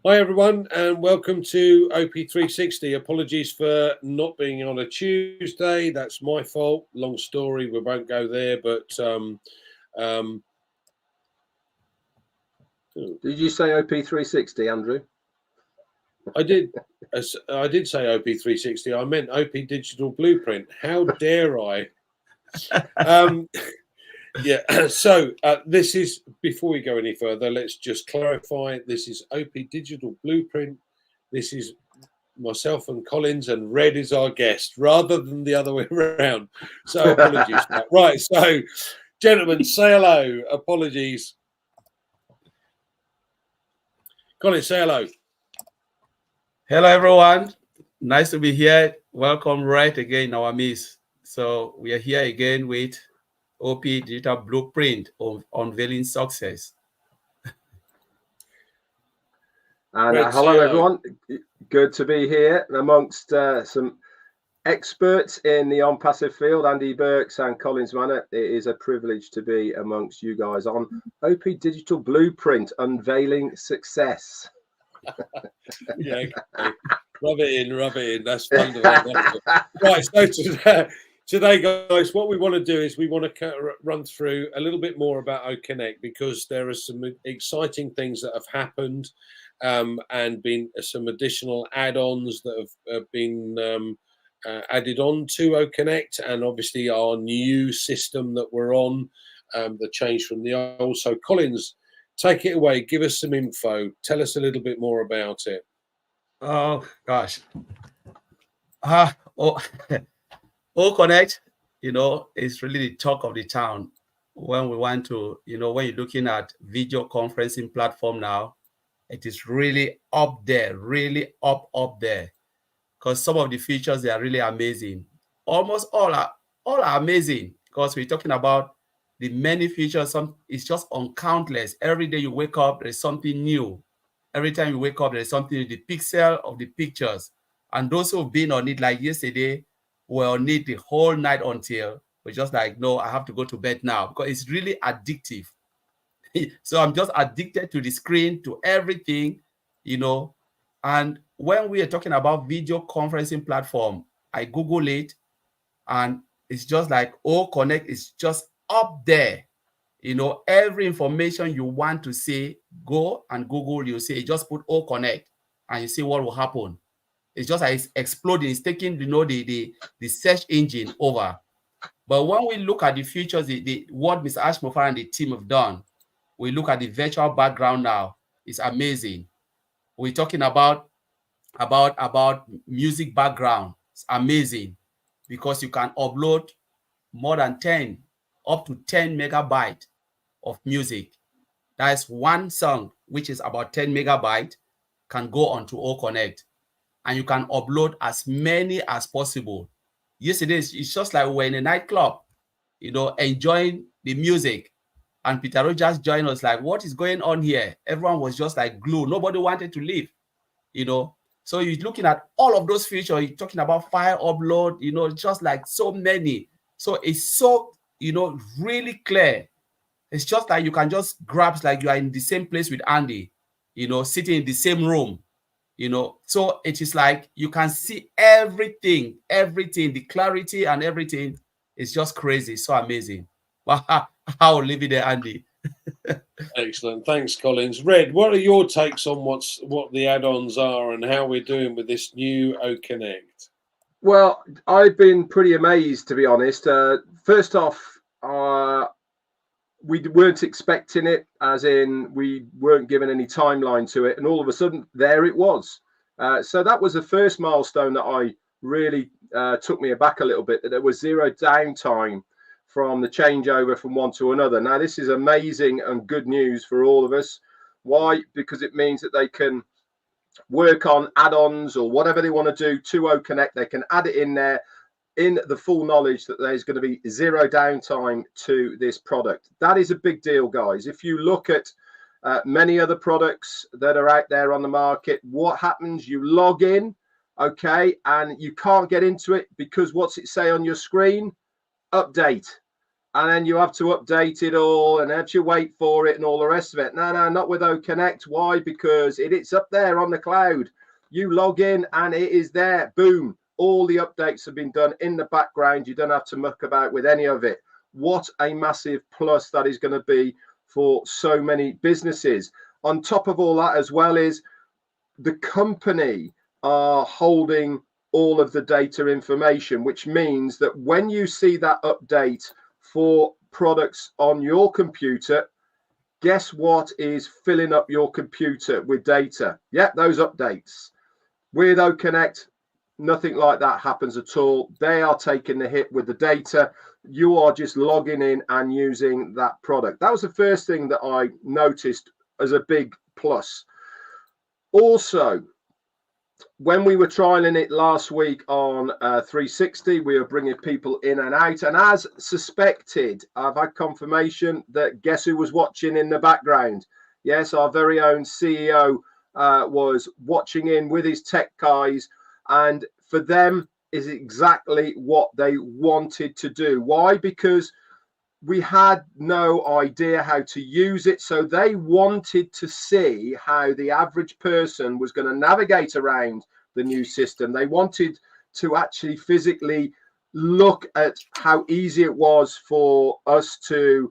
Hi everyone and welcome to OP360. Apologies for not being on a Tuesday. That's my fault. Long story. We won't go there. But did you say OP360, Andrew? I did. I did say OP360. I meant OP Digital Blueprint. How dare I? Yeah. So this is, before we go any further, let's just clarify. This is OP Digital Blueprint. This is myself and Collins, and Red is our guest rather than the other way around. So apologies for that. Right. So, gentlemen, say hello. Apologies. Collins, say hello. Hello, everyone. Nice to be here. Welcome right again, our miss. So we are here again with OP Digital Blueprint of Unveiling Success. And hello, everyone. Good to be here amongst some experts in the Onpassive field, Andy Burks and Collins Manor. It is a privilege to be amongst you guys on OP Digital Blueprint, Unveiling Success. Yeah, okay. Rub it in. That's wonderful. Right, so today, guys, what we want to do is we want to run through a little bit more about OConnect, because there are some exciting things that have happened and been some additional add-ons that have been added on to OConnect, and obviously our new system that we're on, the change from the old. So Collins, take it away. Give us some info. Tell us a little bit more about it. Oh gosh. OConnect, is really the talk of the town when we want to, when you're looking at video conferencing platform now, it is really up there, really up there, because some of the features, they are really amazing. Almost all are amazing, because we're talking about the many features. It's just uncountless. Every day you wake up, there's something new. Every time you wake up, there's something new. The pixel of the pictures, and those who've been on it, like yesterday, were on it the whole night until we're just like, no, I have to go to bed now, because it's really addictive. So I'm just addicted to the screen, to everything, And when we are talking about video conferencing platform, I Google it, and it's just like OConnect is just up there. Every information you want to see, go and Google, you see, just put OConnect and you see what will happen. It's just like it's exploding. It's taking, the search engine over. But when we look at the features, what Mr. Mufareh and the team have done, we look at the virtual background now. It's amazing. We're talking about music background. It's amazing, because you can upload more than 10, up to 10 megabytes of music. That is one song, which is about 10 megabytes, can go onto OConnect, and you can upload as many as possible. Yesterday, it's just like we're in a nightclub, enjoying the music. And Peter Rogers joined us, like, what is going on here? Everyone was just like glued. Nobody wanted to leave, So you're looking at all of those features. You're talking about file upload, just like so many. So it's so, really clear. It's just like you can just grab, like you are in the same place with Andy, sitting in the same room, So it is like you can see everything, the clarity and everything is just crazy. So amazing. I'll leave it there, Andy. Excellent. Thanks, Collins. Red, what are your takes on what the add-ons are and how we're doing with this new OConnect? Well, I've been pretty amazed, to be honest. First off, we weren't expecting it, as in we weren't given any timeline to it, and all of a sudden there it was. So that was the first milestone that I really took me aback a little bit, that there was zero downtime from the changeover from one to another. Now, this is amazing and good news for all of us. Why? Because it means that they can work on add-ons or whatever they want to do to OConnect. They can add it in there, in the full knowledge that there's going to be zero downtime to this product. That is a big deal, guys. If you look at many other products that are out there on the market, what happens? You log in, okay, and you can't get into it because what's it say on your screen? Update. and then you have to update it all and have to wait for it and all the rest of it. No, not with OConnect. Why? Because it's up there on the cloud. You log in and it is there. Boom. All the updates have been done in the background. You don't have to muck about with any of it. What a massive plus that is going to be for so many businesses. On top of all that as well is the company are holding all of the data information, which means that when you see that update for products on your computer, guess what is filling up your computer with data? Yeah, those updates. With OConnect, nothing like that happens at all. They are taking the hit with the data. You are just logging in and using that product. That was the first thing that I noticed as a big plus. Also, when we were trialing it last week on 360, we were bringing people in and out. And as suspected, I've had confirmation that guess who was watching in the background? Yes, our very own CEO was watching in with his tech guys. And for them is exactly what they wanted to do. Why? Because we had no idea how to use it. So they wanted to see how the average person was going to navigate around the new system. They wanted to actually physically look at how easy it was for us to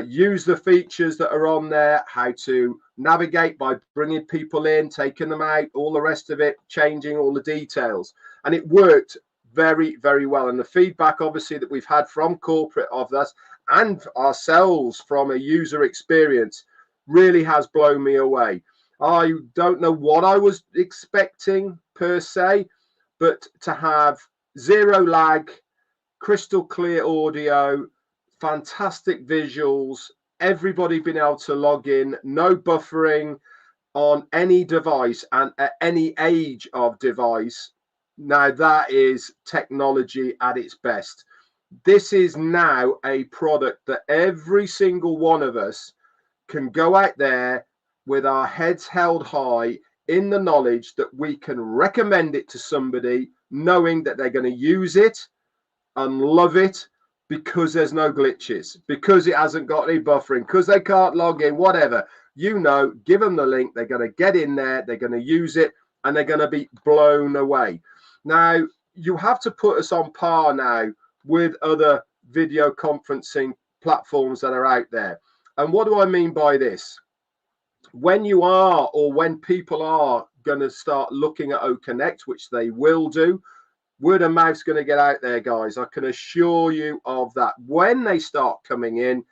use the features that are on there, how to navigate by bringing people in, taking them out, all the rest of it, changing all the details. And it worked very, very well. And the feedback, obviously, that we've had from corporate of this and ourselves from a user experience really has blown me away. I don't know what I was expecting per se, but to have zero lag, crystal clear audio, fantastic visuals, everybody being able to log in, no buffering on any device and at any age of device. Now that is technology at its best. This is now a product that every single one of us can go out there with our heads held high in the knowledge that we can recommend it to somebody, knowing that they're going to use it and love it because there's no glitches, because it hasn't got any buffering, because they can't log in, whatever. You know, give them the link, they're going to get in there, they're going to use it, and they're going to be blown away. Now, you have to put us on par now with other video conferencing platforms that are out there. And what do I mean by this? When you are, or when people are going to start looking at OConnect, which they will do, word of mouth's going to get out there, guys. I can assure you of that. When they start coming in,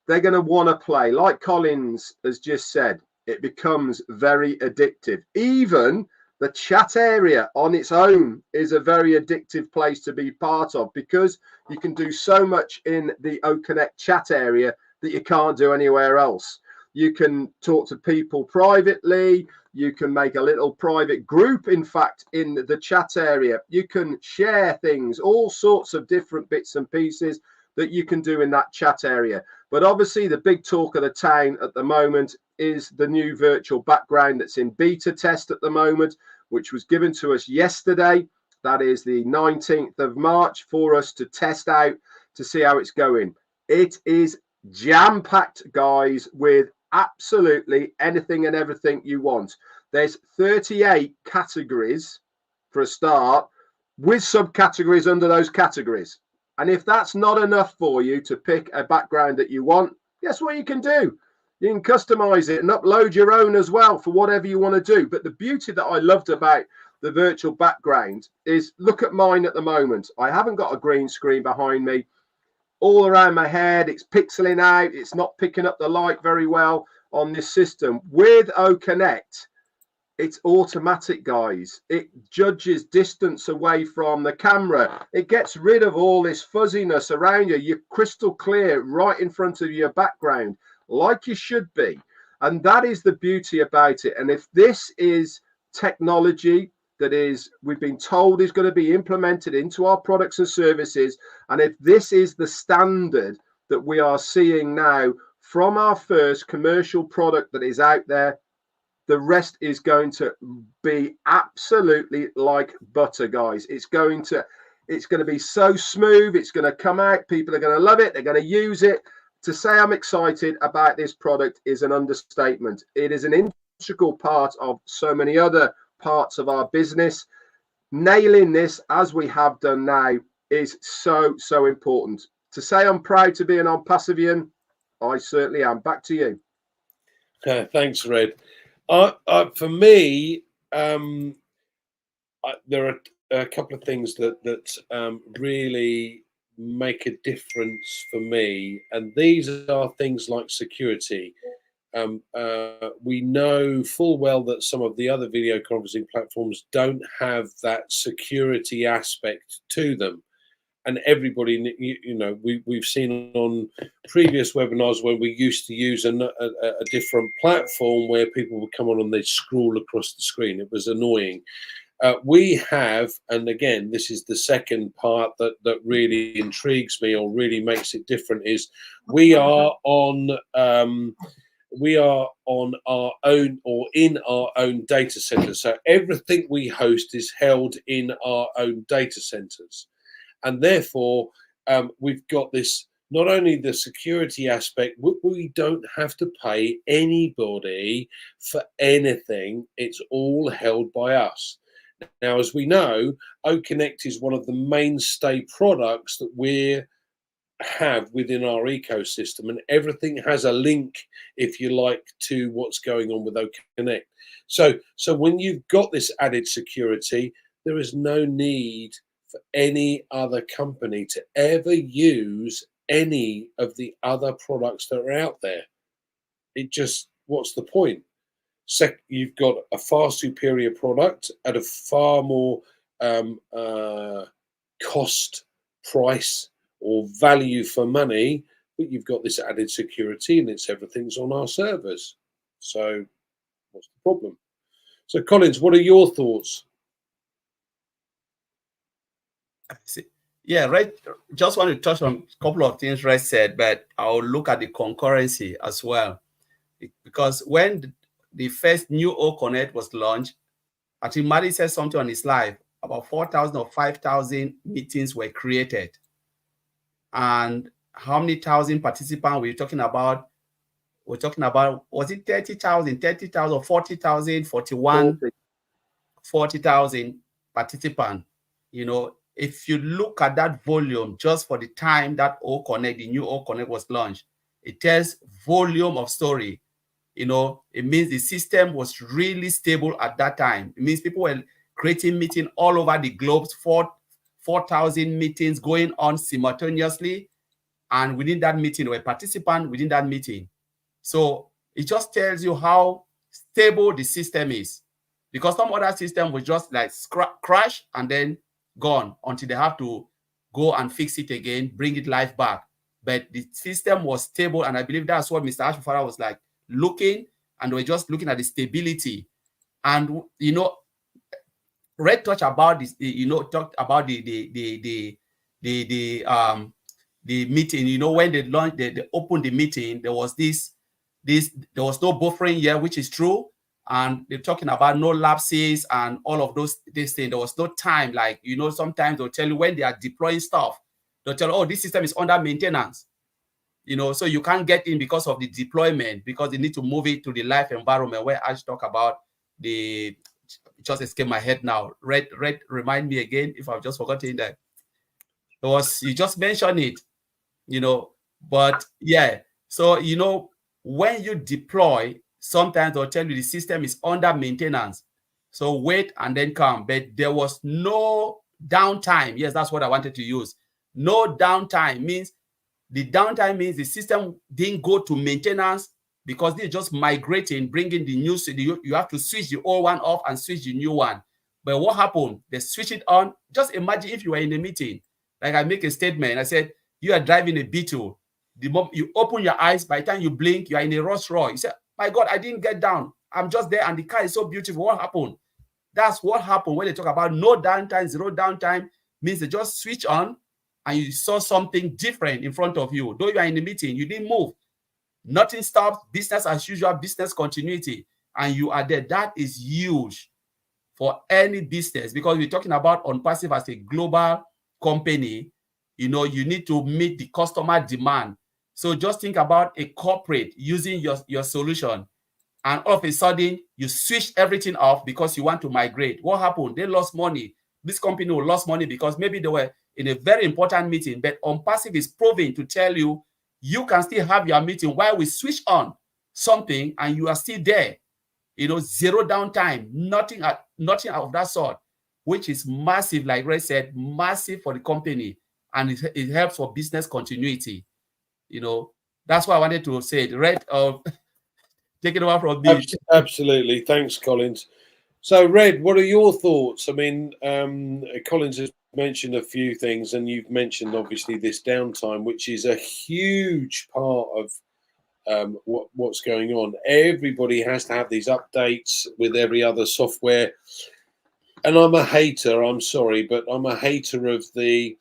they're going to want to play. Like Collins has just said, it becomes very addictive. Even the chat area on its own is a very addictive place to be part of, because you can do so much in the OConnect chat area that you can't do anywhere else. You can talk to people privately. You can make a little private group, in fact, in the chat area. You can share things, all sorts of different bits and pieces that you can do in that chat area. But obviously, the big talk of the town at the moment is the new virtual background that's in beta test at the moment, which was given to us yesterday. That is the 19th of March for us to test out to see how it's going. It is jam-packed, guys, with absolutely anything and everything you want. There's 38 categories for a start, with subcategories under those categories. And if that's not enough for you to pick a background that you want, guess what you can do? You can customize it and upload your own as well for whatever you want to do. But the beauty that I loved about the virtual background is, look at mine at the moment. I haven't got a green screen behind me. All around my head, it's pixeling out. It's not picking up the light very well on this system. With OConnect, it's automatic, guys. It judges distance away from the camera. It gets rid of all this fuzziness around you. You're crystal clear right in front of your background, like you should be. And that is the beauty about it. And if this is technology that is, we've been told, is going to be implemented into our products and services, and if this is the standard that we are seeing now from our first commercial product that is out there, the rest is going to be absolutely like butter, guys. It's going to It's going to be so smooth. It's going to come out. People are going to love it. They're going to use it. To say I'm excited about this product is an understatement. It is an integral part of so many other parts of our business. Nailing this as we have done now is so important. To say I'm proud to be an Onpassivian, I certainly am. Back to you. Thanks, Red. For me, there are a couple of things that really make a difference for me, and these are things like security. We know full well that some of the other video conferencing platforms don't have that security aspect to them, and everybody, you know, we've seen on previous webinars when we used to use a different platform where people would come on and they'd scroll across the screen. It was annoying. We have, and again, this is the second part that really intrigues me or really makes it different, is we are on our own or in our own data centers. So everything we host is held in our own data centers, and therefore we've got this, not only the security aspect, we don't have to pay anybody for anything. It's all held by us. Now, as we know, OConnect is one of the mainstay products that we have within our ecosystem, and everything has a link, if you like, to what's going on with OConnect. So when you've got this added security, there is no need for any other company to ever use any of the other products that are out there. It just, what's the point? You've got a far superior product at a far more cost price or value for money, but you've got this added security, and everything's on our servers. So what's the problem? So Collins, what are your thoughts? Yeah, right. Just want to touch on a couple of things Red said, but I'll look at the concurrency as well. Because when the first new OConnect was launched, I think Mari said something on his live, about 4,000 or 5,000 meetings were created. And how many thousand participants we're talking about? We're talking about, was it 30,000, 40,000, 40,000 participants? You know, if you look at that volume just for the time that OConnect, the new OConnect was launched, it tells volume of story. You know, it means the system was really stable at that time. It means people were creating meetings all over the globe, 4,000 meetings going on simultaneously. And within that meeting, there were participants within that meeting. So it just tells you how stable the system is. Because some other system was just like crash and then gone until they have to go and fix it again, bring it live back. But the system was stable, and I believe that's what Mr. Mufareh was like looking, and we're just looking at the stability. And you know, Red touched about this, you know, talked about the meeting. You know, when they launched, they opened the meeting, there was there was no buffering here, which is true. And they're talking about no lapses and all of this thing. There was no time, like, you know, sometimes they'll tell you when they are deploying stuff, they'll tell you, oh, this system is under maintenance. You know, so you can't get in because of the deployment, because they need to move it to the live environment, where I talk about the, just escaped my head now. Red, remind me again if I've just forgotten that. It was, you just mentioned it, you know, but yeah. So, you know, when you deploy, sometimes they'll tell you the system is under maintenance. So wait and then come. But there was no downtime. Yes, that's what I wanted to use. No downtime means, the downtime means the system didn't go to maintenance because they're just migrating, bringing the new, you have to switch the old one off and switch the new one. But what happened? They switch it on. Just imagine if you were in a meeting, like I make a statement, I said, you are driving a Beetle. The moment you open your eyes, by the time you blink, you are in a Rolls Royce. You say, my God, I didn't get down. I'm just there and the car is so beautiful. What happened? That's what happened when they talk about no downtime, zero downtime, means they just switch on and you saw something different in front of you. Though you are in the meeting, you didn't move. Nothing stopped, business as usual, business continuity, and you are there. That is huge for any business, because we're talking about Onpassive as a global company, you know, you need to meet the customer demand. So just think about a corporate using your solution, and all of a sudden you switch everything off because you want to migrate. What happened? They lost money. This company will lose money because maybe they were in a very important meeting, but Onpassive is proving to tell you, you can still have your meeting while we switch on something and you are still there. You know, zero downtime, nothing of that sort, which is massive, like Ray said, massive for the company, and it helps for business continuity. You know, that's why I wanted to say it. Red, take it over from me. Absolutely. Thanks, Collins. So, Red, what are your thoughts? I mean, Collins has mentioned a few things, and you've mentioned obviously this downtime, which is a huge part of what's going on. Everybody has to have these updates with every other software. And I'm a hater, I'm sorry, but I'm a hater of the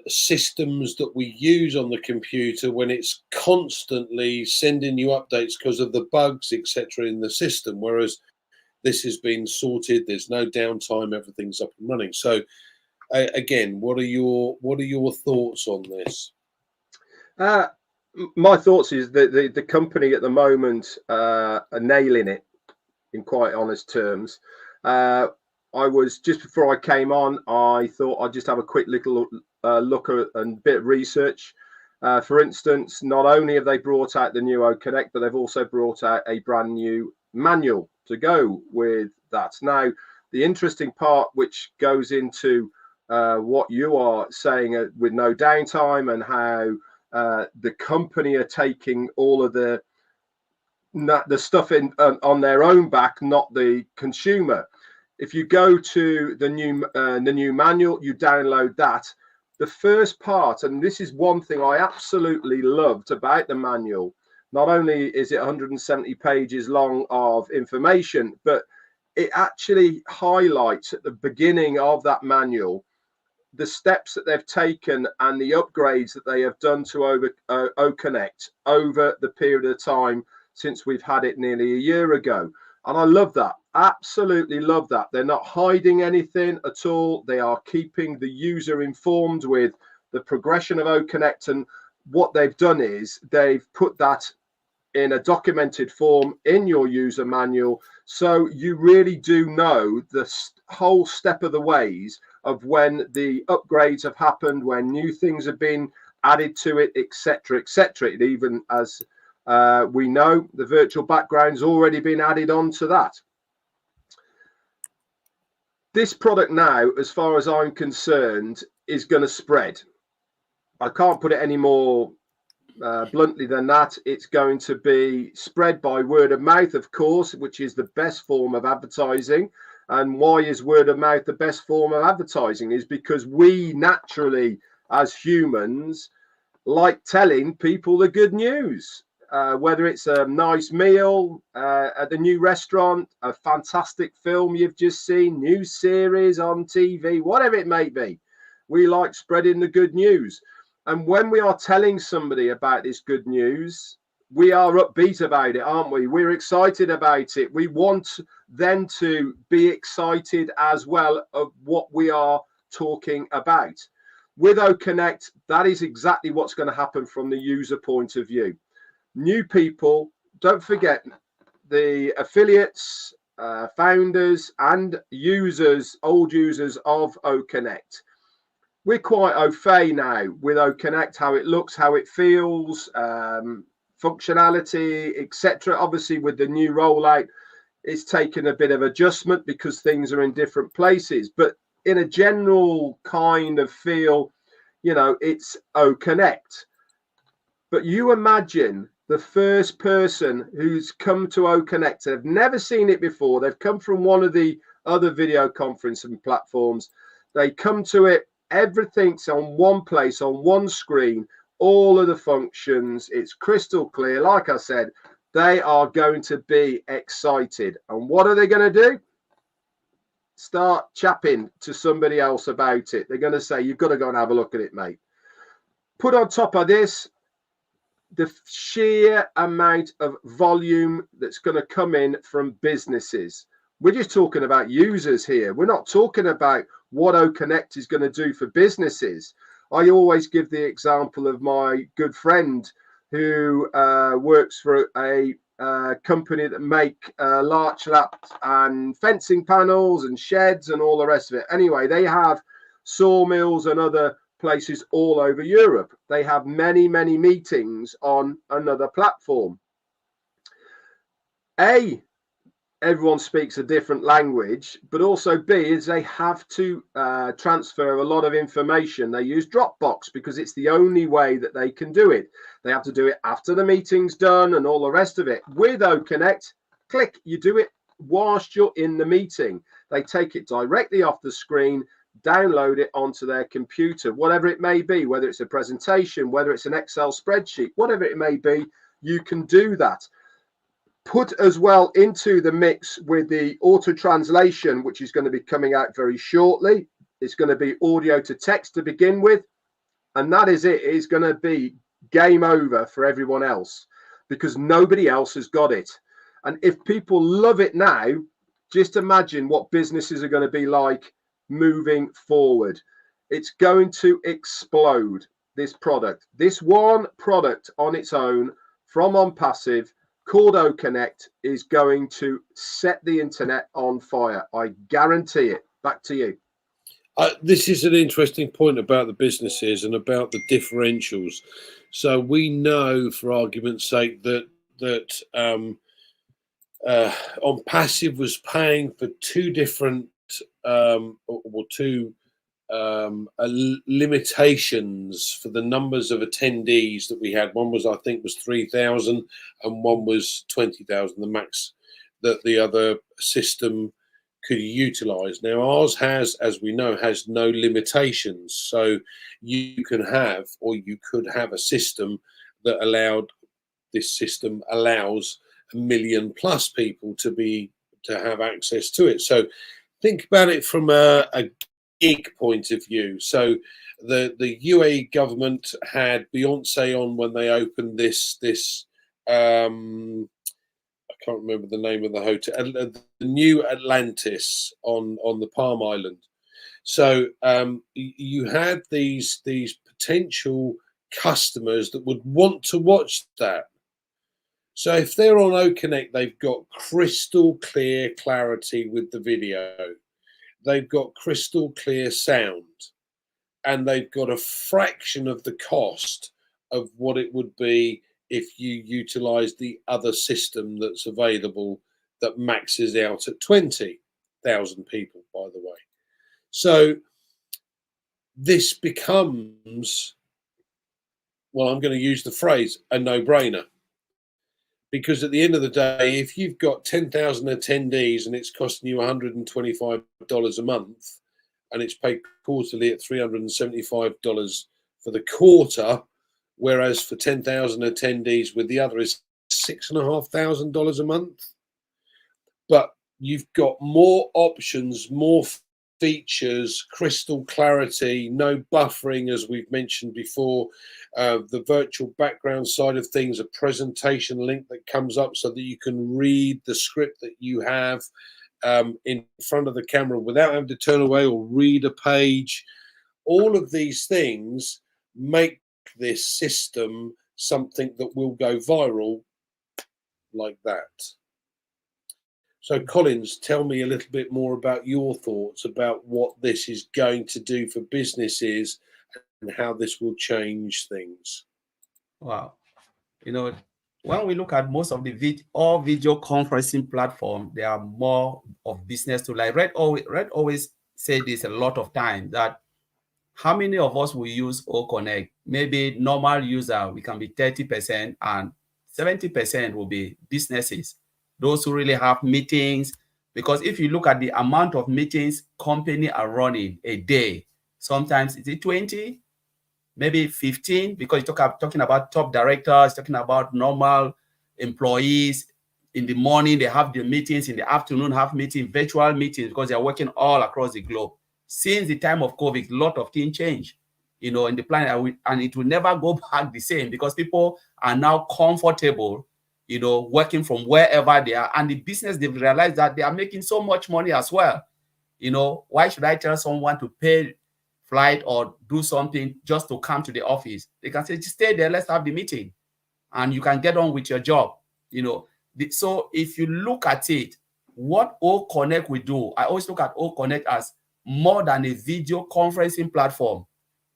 systems that we use on the computer when it's constantly sending you updates because of the bugs, etc., in the system. Whereas this has been sorted, there's no downtime, everything's up and running. So again, what are your thoughts on this? My thoughts is that the company at the moment are nailing it, in quite honest terms. I was, just before I came on, I thought I'd just have a quick little look at and bit of research. For instance, not only have they brought out the new OConnect, but they've also brought out a brand new manual to go with that. Now, the interesting part, which goes into what you are saying with no downtime, and how the company are taking all of the stuff in on their own back, not the consumer. If you go to the new manual, you download that. The first part, and this is one thing I absolutely loved about the manual, not only is it 170 pages long of information, but it actually highlights at the beginning of that manual the steps that they've taken and the upgrades that they have done to OConnect over the period of time since we've had it nearly a year ago. And I love that. Absolutely love that. They're not hiding anything at all. They are keeping the user informed with the progression of OConnect. And what they've done is they've put that in a documented form in your user manual. So you really do know the whole step of the ways of when the upgrades have happened, when new things have been added to it, etc., etc. It even, as we know, the virtual background's already been added on to that. This product now, as far as I'm concerned, is going to spread. I can't put it any more bluntly than that. It's going to be spread by word of mouth, of course, which is the best form of advertising. And why is word of mouth the best form of advertising? Is because we naturally, as humans, like telling people the good news. Whether it's a nice meal at the new restaurant, a fantastic film you've just seen, new series on TV, whatever it may be, we like spreading the good news. And when we are telling somebody about this good news, we are upbeat about it, aren't we? We're excited about it. We want them to be excited as well of what we are talking about. With OConnect, that is exactly what's going to happen from the user point of view. New people, don't forget the affiliates, founders and users, old users of OConnect. We're quite au fait now with OConnect, how it looks, how it feels, functionality, etc. Obviously, with the new rollout, it's taken a bit of adjustment because things are in different places. But in a general kind of feel, you know, it's OConnect. But you imagine the first person who's come to OConnect, they've never seen it before. They've come from one of the other video conferencing platforms. They come to it, everything's on one place, on one screen, all of the functions. It's crystal clear. Like I said, they are going to be excited. And what are they going to do? Start chapping to somebody else about it. They're going to say, you've got to go and have a look at it, mate. Put on top of this, the sheer amount of volume that's going to come in from businesses. We're just talking about users here. We're not talking about what OConnect is going to do for businesses. I always give the example of my good friend who works for a company that make larch laps and fencing panels and sheds and all the rest of it. Anyway, they have sawmills and other places all over Europe. They have many, many meetings on another platform. A, everyone speaks a different language, but also B, is they have to transfer a lot of information. They use Dropbox because it's the only way that they can do it. They have to do it after the meeting's done and all the rest of it. With OConnect, click, you do it whilst you're in the meeting. They take it directly off the screen, download it onto their computer, whatever it may be, whether it's a presentation, whether it's an Excel spreadsheet, whatever it may be, you can do that. Put as well into the mix with the auto translation, which is going to be coming out very shortly. It's going to be audio to text to begin with, and that is it. It's going to be game over for everyone else because nobody else has got it. And if people love it now, just imagine what businesses are going to be like moving forward. It's going to explode, this product. This one product on its own from Onpassive called OConnect is going to set the internet on fire. I guarantee it. Back to you. This is an interesting point about the businesses and about the differentials. So we know, for argument's sake, that Onpassive was paying for two different limitations for the numbers of attendees that we had. One was, I think, was 3,000, and one was 20,000, the max that the other system could utilize. Now ours has, as we know, has no limitations. So you can have, or you could have, a system that allows 1 million plus people to have access to it. So think about it from a gig point of view. So the UAE government had Beyonce on when they opened this I can't remember the name of the hotel, the New Atlantis on the Palm Island. So you had these potential customers that would want to watch that. So if they're on OConnect, they've got crystal clear clarity with the video. They've got crystal clear sound, and they've got a fraction of the cost of what it would be if you utilize the other system that's available that maxes out at 20,000 people, by the way. So this becomes, well, I'm going to use the phrase, a no-brainer. Because at the end of the day, if you've got 10,000 attendees and it's costing you $125 a month, and it's paid quarterly at $375 for the quarter, whereas for 10,000 attendees with the other is $6,500 a month. But you've got more options, more features, crystal clarity, no buffering, as we've mentioned before, the virtual background side of things, a presentation link that comes up so that you can read the script that you have in front of the camera without having to turn away or read a page. All of these things make this system something that will go viral like that. So Collins, tell me a little bit more about your thoughts about what this is going to do for businesses and how this will change things. Wow. You know, when we look at most of the video conferencing platform, there are more of business to like. Red always say this a lot of time, that how many of us will use OConnect? Maybe normal user, we can be 30%, and 70% will be businesses. Those who really have meetings, because if you look at the amount of meetings company are running a day, sometimes it's 20, maybe 15, because you're talking about top directors, talking about normal employees. In the morning, they have the meetings. In the afternoon, have meetings, virtual meetings, because they're working all across the globe. Since the time of COVID, a lot of things change, in the planet, and it will never go back the same, because people are now comfortable, working from wherever they are. And the business, they've realized that they are making so much money as well. You know, why should I tell someone to pay flight or do something just to come to the office? They can say, just stay there, let's have the meeting, and you can get on with your job. You know, so if you look at it, what O Connect will do, I always look at O Connect as more than a video conferencing platform.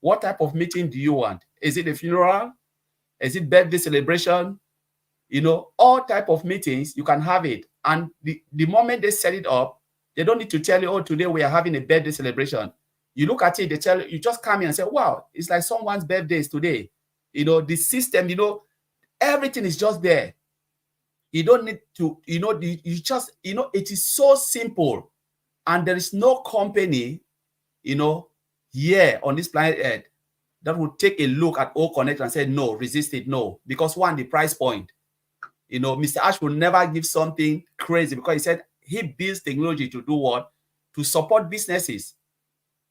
What type of meeting do you want? Is it a funeral? Is it birthday celebration? You know, all type of meetings, you can have it. And the moment they set it up, they don't need to tell you, oh, today we are having a birthday celebration. You look at it, they tell you, you just come in and say, wow, it's like someone's birthday is today. You know, the system, you know, everything is just there. You don't need to, you know, you just, you know, it is so simple. And there is no company, you know, here on this planet Earth that would take a look at O Connect and say, no, resist it, no. Because one, the price point. You know, Mr. Ash will never give something crazy because he said he builds technology to do what? To support businesses.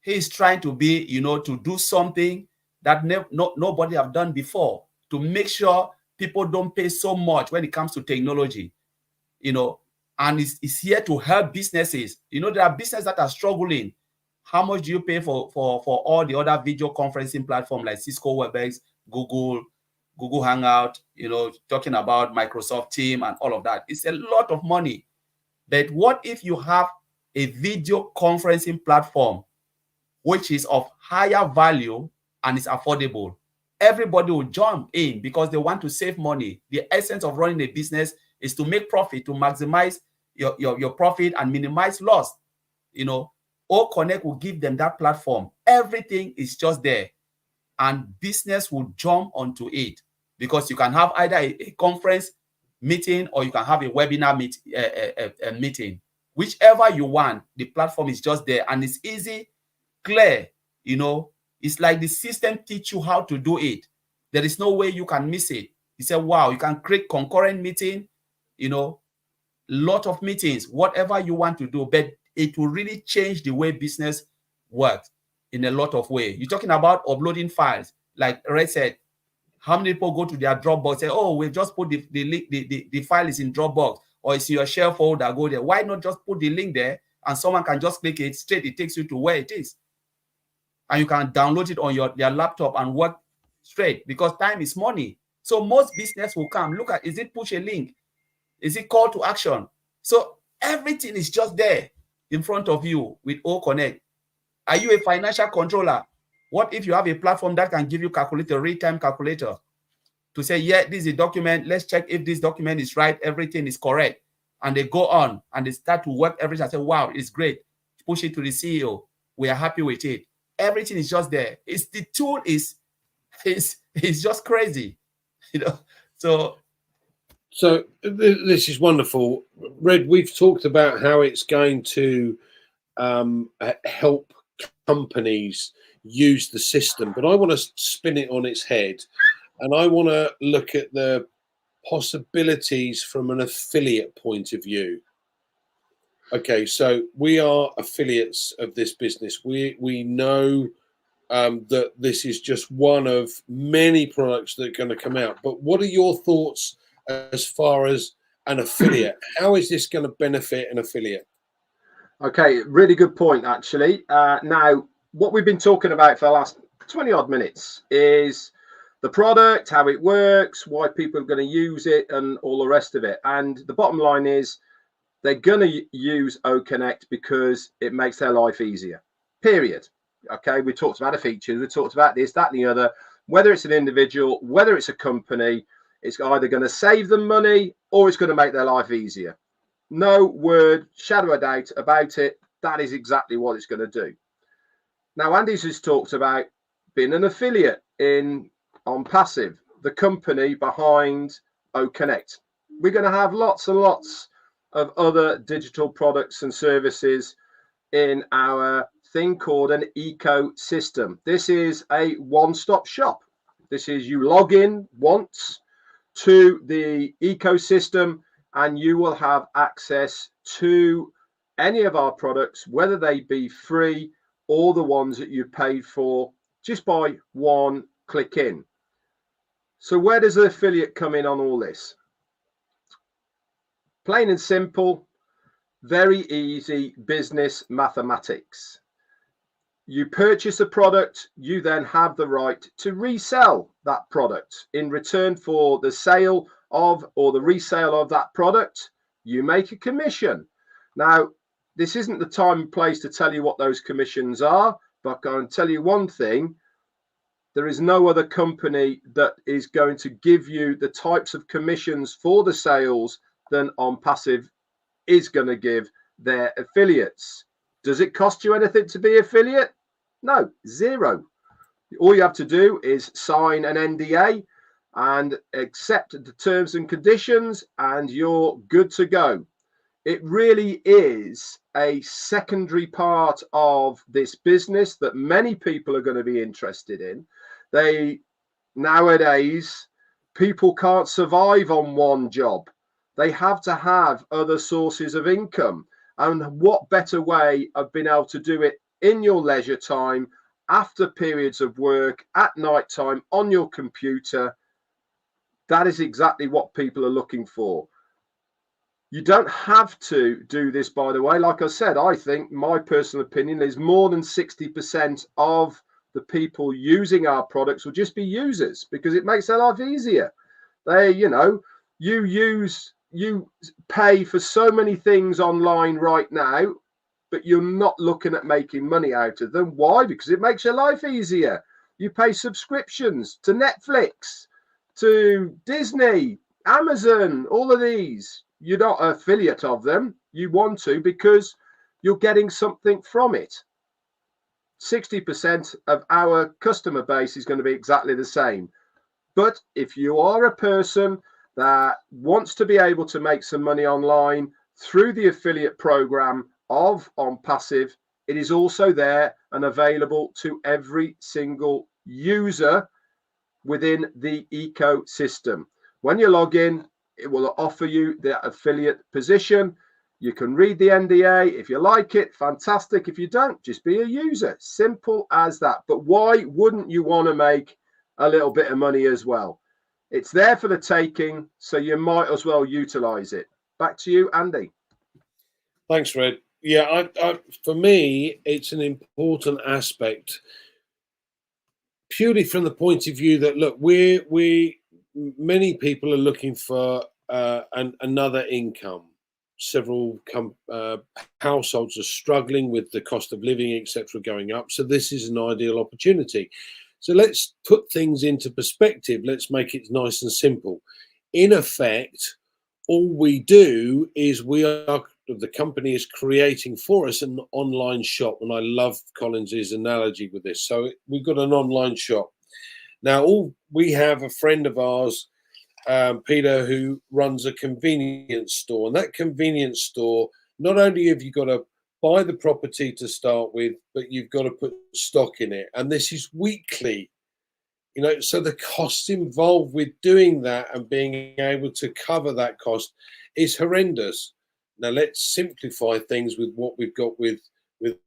He is trying to be, you know, to do something that nobody have done before, to make sure people don't pay so much when it comes to technology, you know, and it's here to help businesses. You know, there are businesses that are struggling. How much do you pay for all the other video conferencing platforms like Cisco WebEx, Google Hangout, you know, talking about Microsoft Teams and all of that? It's a lot of money. But what if you have a video conferencing platform which is of higher value and is affordable? Everybody will jump in because they want to save money. The essence of running a business is to make profit, to maximize your profit and minimize loss. You know, O Connect will give them that platform. Everything is just there, and business will jump onto it because you can have either a conference meeting or you can have a webinar meeting. Whichever you want, the platform is just there and it's easy, clear. You know, it's like the system teach you how to do it. There is no way you can miss it. You say, wow, you can create concurrent meeting, you know, lot of meetings, whatever you want to do, but it will really change the way business works in a lot of ways. You're talking about uploading files, like Red said. How many people go to their Dropbox, say, oh, we've just put the link, the file is in Dropbox or it's in your share folder, go there. Why not just put the link there and someone can just click it straight, it takes you to where it is. And you can download it on your laptop and work straight because time is money. So most business will come, look at, is it push a link? Is it call to action? So everything is just there in front of you with O Connect. Are you a financial controller? What if you have a platform that can give you calculator, real-time calculator, to say, yeah, this is a document. Let's check if this document is right. Everything is correct. And they go on and they start to work everything. I say, wow, it's great. Push it to the CEO. We are happy with it. Everything is just there. It's the tool is just crazy, you know. So this is wonderful, Red. We've talked about how it's going to help companies use the system, but I want to spin it on its head, and I want to look at the possibilities from an affiliate point of view. Okay, so we are affiliates of this business. We know that this is just one of many products that are going to come out. But what are your thoughts as far as an affiliate? How is this going to benefit an affiliate? Okay, really good point, actually. Now, what we've been talking about for the last 20 odd minutes is the product, how it works, why people are going to use it, and all the rest of it. And the bottom line is they're going to use O Connect because it makes their life easier, period. Okay, we talked about the features, we talked about this, that, and the other. Whether it's an individual, whether it's a company, it's either going to save them money or it's going to make their life easier. No word, shadow of doubt about it. That is exactly what it's going to do. Now, Andy's just talked about being an affiliate in Onpassive, the company behind O Connect. We're going to have lots and lots of other digital products and services in our thing called an ecosystem. This is a one-stop shop. This is you log in once to the ecosystem and you will have access to any of our products, whether they be free or the ones that you paid for, just by one click in. So where does the affiliate come in on all this? Plain and simple, very easy business mathematics. You purchase a product, you then have the right to resell that product. In return for the sale of or the resale of that product, you make a commission. Now, this isn't the time and place to tell you what those commissions are, but I can tell you one thing. There is no other company that is going to give you the types of commissions for the sales than Onpassive is going to give their affiliates. Does it cost you anything to be affiliate? No, zero. All you have to do is sign an NDA and accept the terms and conditions, and you're good to go. It really is a secondary part of this business that many people are going to be interested in. Nowadays, people can't survive on one job. They have to have other sources of income. And what better way of being able to do it in your leisure time, after periods of work, at night time, on your computer? That is exactly what people are looking for. You don't have to do this, by the way. Like I said, I think my personal opinion is more than 60% of the people using our products will just be users, because it makes their life easier. You pay for so many things online right now, but you're not looking at making money out of them. Why? Because it makes your life easier. You pay subscriptions to Netflix, to Disney, Amazon, all of these. You're not an affiliate of them. You want to because you're getting something from it. 60% of our customer base is going to be exactly the same. But if you are a person that wants to be able to make some money online through the affiliate program of Onpassive, it is also there and available to every single user within the ecosystem. When you log in, it will offer you the affiliate position. You can read the NDA. If you like it, fantastic. If you don't, just be a user. Simple as that. But why wouldn't you want to make a little bit of money as well? It's there for the taking, so you might as well utilize it. Back to you, Andy. Thanks, Red. Yeah, for me, it's an important aspect, purely from the point of view that, look, many people are looking for another income. Several households are struggling with the cost of living, etc., going up. So this is an ideal opportunity. So let's put things into perspective. Let's make it nice and simple. In effect, all we do is the company is creating for us an online shop. And I love Collins's analogy with this. So we've got an online shop. Now, we have a friend of ours, Peter, who runs a convenience store. And that convenience store, not only have you got to buy the property to start with, but you've got to put stock in it. And this is weekly. So the costs involved with doing that and being able to cover that cost is horrendous. Now, let's simplify things with what we've got with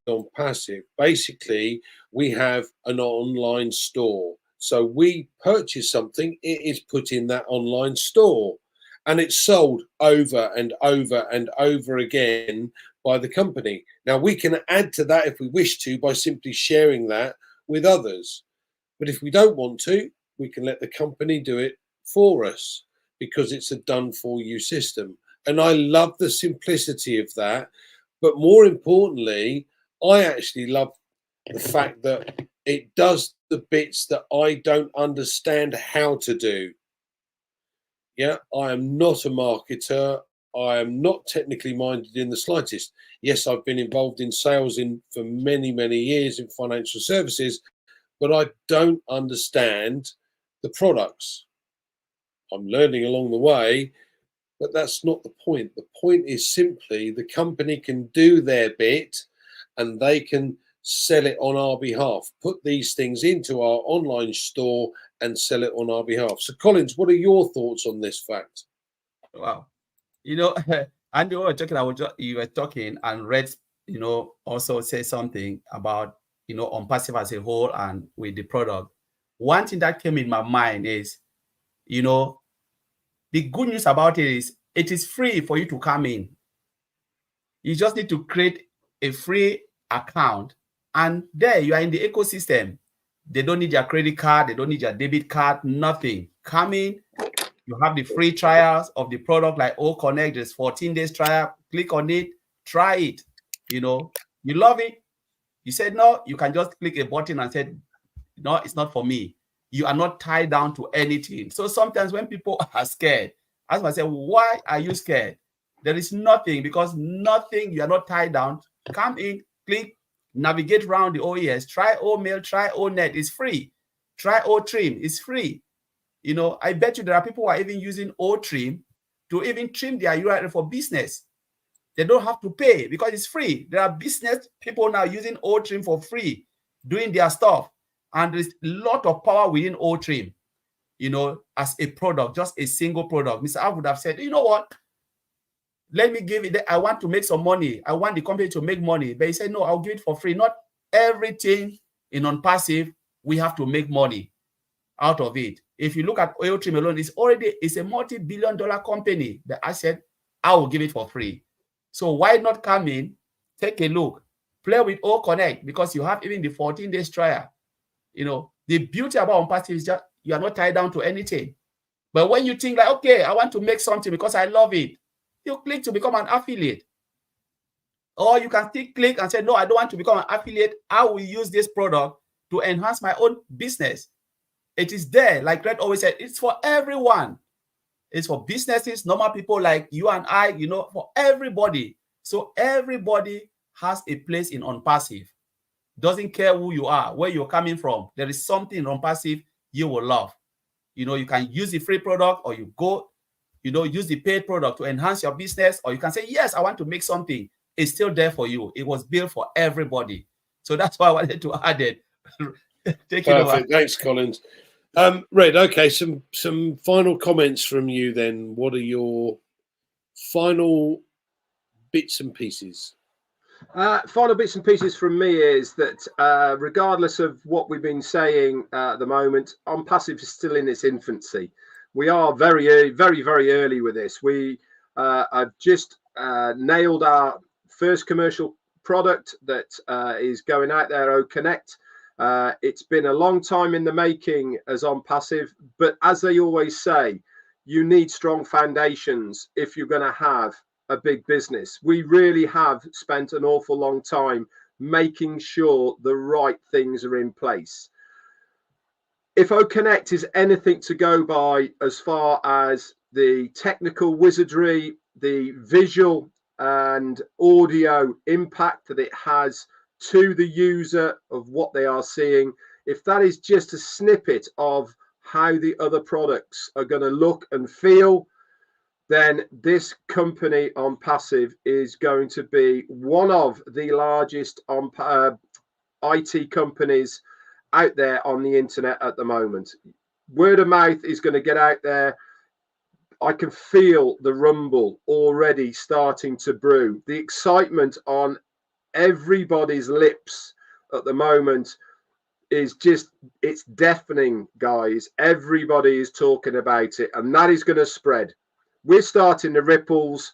Onpassive. Basically, we have an online store. So we purchase something, it is put in that online store, and it's sold over and over and over again by the company. Now, we can add to that if we wish to by simply sharing that with others. But if we don't want to, we can let the company do it for us, because it's a done for you system. And I love the simplicity of that. But more importantly, I actually love the fact that it does the bits that I don't understand how to do. Yeah, I am not a marketer. I am not technically minded in the slightest. Yes, I've been involved in sales for many, many years in financial services, but I don't understand the products. I'm learning along the way, but that's not the point. The point is simply the company can do their bit and they can sell it on our behalf, put these things into our online store and sell it on our behalf. So, Collins, what are your thoughts on this fact? Wow. Andy, you were talking, and Red, also say something about, Onpassive as a whole and with the product. One thing that came in my mind is, the good news about it is free for you to come in. You just need to create a free account, and there you are in the ecosystem. They don't need your credit card, they don't need your debit card, nothing. Come in, you have the free trials of the product like Connect. There's 14 days trial. Click on it, try it. You know, you love it. You said no, you can just click a button and say, no, it's not for me. You are not tied down to anything. So sometimes when people are scared, ask myself, why are you scared? There is nothing, because nothing, you are not tied down. Come in, click, navigate around the OES, try mail, try net, it's free. Try trim, it's free. You know, I bet you there are people who are even using trim to even trim their URL for business. They don't have to pay because it's free. There are business people now using trim for free, doing their stuff. And there's a lot of power within trim, you know, as a product, just a single product. Mr. I would have said, you know what? Let me give it. I want to make some money. I want the company to make money. But he said, no, I'll give it for free. Not everything in Onpassive, we have to make money out of it. If you look at trim alone, it's a multi-billion-dollar company. But I said, I will give it for free. So why not come in, take a look, play with Connect, because you have even the 14 days trial. You know, the beauty about Onpassive is just you are not tied down to anything. But when you think like, okay, I want to make something because I love it, you click to become an affiliate. Or you can still click and say, no, I don't want to become an affiliate. I will use this product to enhance my own business. It is there. Like Red always said, it's for everyone. It's for businesses, normal people like you and I, you know, for everybody. So everybody has a place in Onpassive. Doesn't care who you are, where you're coming from. There is something in Onpassive you will love. You know, you can use the free product, or you go, you know, use the paid product to enhance your business, or you can say, yes, I want to make something. It's still there for you. It was built for everybody. So that's why I wanted to add it. Take it over. Thanks, Collins. Red, okay, some final comments from you then. What are your final bits and pieces? Final bits and pieces from me is that regardless of what we've been saying at the moment, Onpassive is still in its infancy. We are very early with this. We have just nailed our first commercial product that is going out there, Connect. It's been a long time in the making as Onpassive, but as they always say, you need strong foundations if you're going to have a big business. We really have spent an awful long time making sure the right things are in place. If Connect is anything to go by as far as the technical wizardry, the visual and audio impact that it has to the user of what they are seeing, if that is just a snippet of how the other products are going to look and feel, then this company Onpassive is going to be one of the largest IT companies out there on the internet at the moment. Word of mouth is going to get out there. I can feel the rumble already starting to brew. The excitement on everybody's lips at the moment is just, it's deafening, guys. Everybody is talking about it, and that is going to spread. We're starting the ripples,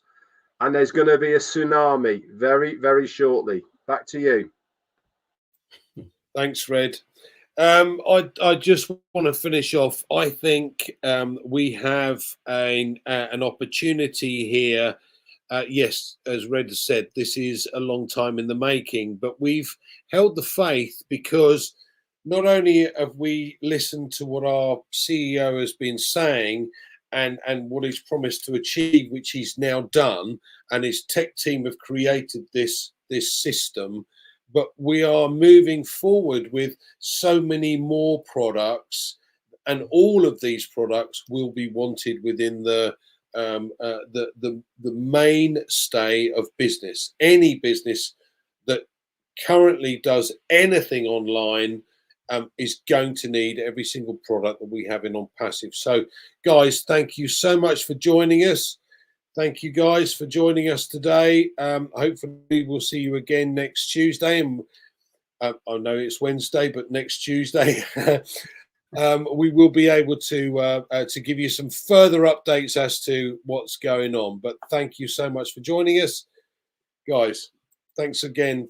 and there's going to be a tsunami very shortly. Back to you. Thanks, Red. I just want to finish off. I think we have an opportunity here. Yes, as Red has said, this is a long time in the making, but we've held the faith because not only have we listened to what our CEO has been saying and what he's promised to achieve, which he's now done, and his tech team have created this system, but we are moving forward with so many more products, and all of these products will be wanted within the mainstay of business. Any business that currently does anything online is going to need every single product that we have in Onpassive. So, guys, thank you so much for joining us. Thank you, guys, for joining us today. Hopefully, we'll see you again next Tuesday. And I know it's Wednesday, but next Tuesday, we will be able to give you some further updates as to what's going on. But thank you so much for joining us. guys, thanks again